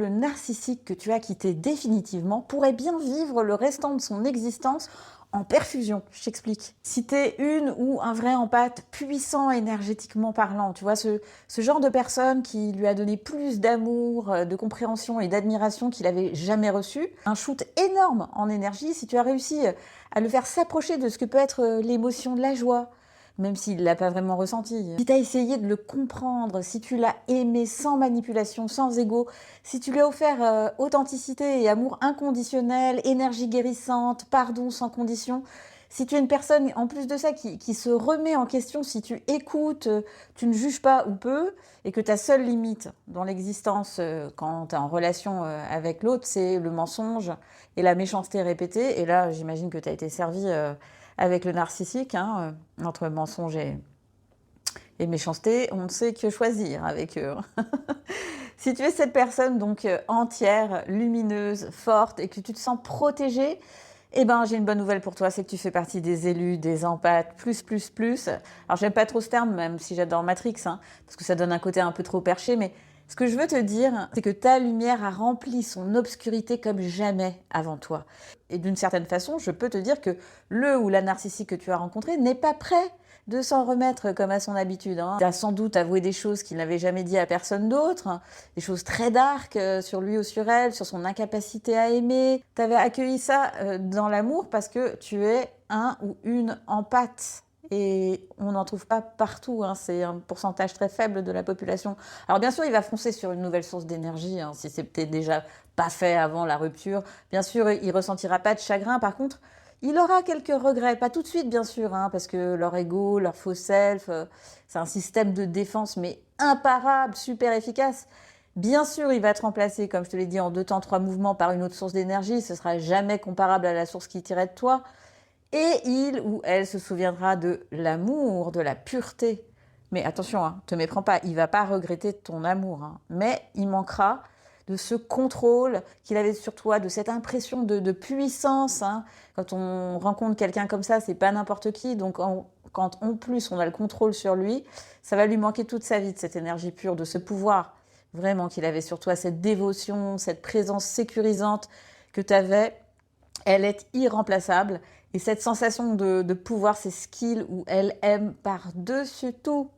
Le narcissique que tu as quitté définitivement pourrait bien vivre le restant de son existence en perfusion. Je t'explique. Si tu es une ou un vrai empathe puissant énergétiquement parlant, tu vois, ce genre de personne qui lui a donné plus d'amour, de compréhension et d'admiration qu'il avait jamais reçu, un shoot énorme en énergie, si tu as réussi à le faire s'approcher de ce que peut être l'émotion de la joie, même s'il ne l'a pas vraiment ressenti. Si tu as essayé de le comprendre, si tu l'as aimé sans manipulation, sans ego, si tu lui as offert authenticité et amour inconditionnel, énergie guérissante, pardon sans condition, si tu es une personne, en plus de ça, qui se remet en question, si tu écoutes, tu ne juges pas ou peu, et que ta seule limite dans l'existence quand tu es en relation avec l'autre, c'est le mensonge et la méchanceté répétée, et là, j'imagine que tu as été servi avec le narcissique, hein, entre mensonge et méchanceté, on ne sait que choisir avec eux. Si tu es cette personne donc entière, lumineuse, forte et que tu te sens protégée, eh ben j'ai une bonne nouvelle pour toi, c'est que tu fais partie des élus, des empathes, plus, plus, plus. Alors j'aime pas trop ce terme, même si j'adore Matrix, hein, parce que ça donne un côté un peu trop perché, mais ce que je veux te dire, c'est que ta lumière a rempli son obscurité comme jamais avant toi. Et d'une certaine façon, je peux te dire que le ou la narcissique que tu as rencontré n'est pas prêt de s'en remettre comme à son habitude. Hein. Il a sans doute avoué des choses qu'il n'avait jamais dit à personne d'autre, hein, des choses très dark sur lui ou sur elle, sur son incapacité à aimer. Tu avais accueilli ça dans l'amour parce que tu es un ou une empathe. Et on n'en trouve pas partout, hein. C'est un pourcentage très faible de la population. Alors bien sûr, il va foncer sur une nouvelle source d'énergie, hein, si c'était déjà pas fait avant la rupture. Bien sûr, il ressentira pas de chagrin. Par contre, il aura quelques regrets, pas tout de suite bien sûr, hein, parce que leur ego, leur faux self, c'est un système de défense mais imparable, super efficace. Bien sûr, il va te remplacer, comme je te l'ai dit, en 2 temps 3 mouvements par une autre source d'énergie. Ce sera jamais comparable à la source qui tirait de toi. Et il ou elle se souviendra de l'amour, de la pureté. Mais attention, hein, te méprends pas, il va pas regretter ton amour, hein, mais il manquera de ce contrôle qu'il avait sur toi, de cette impression de puissance. Hein. Quand on rencontre quelqu'un comme ça, c'est pas n'importe qui, donc quand en plus on a le contrôle sur lui, ça va lui manquer toute sa vie de cette énergie pure, de ce pouvoir vraiment qu'il avait sur toi, cette dévotion, cette présence sécurisante que tu avais. Elle est irremplaçable. Et cette sensation de pouvoir, c'est ce qu'il ou elle aime par-dessus tout.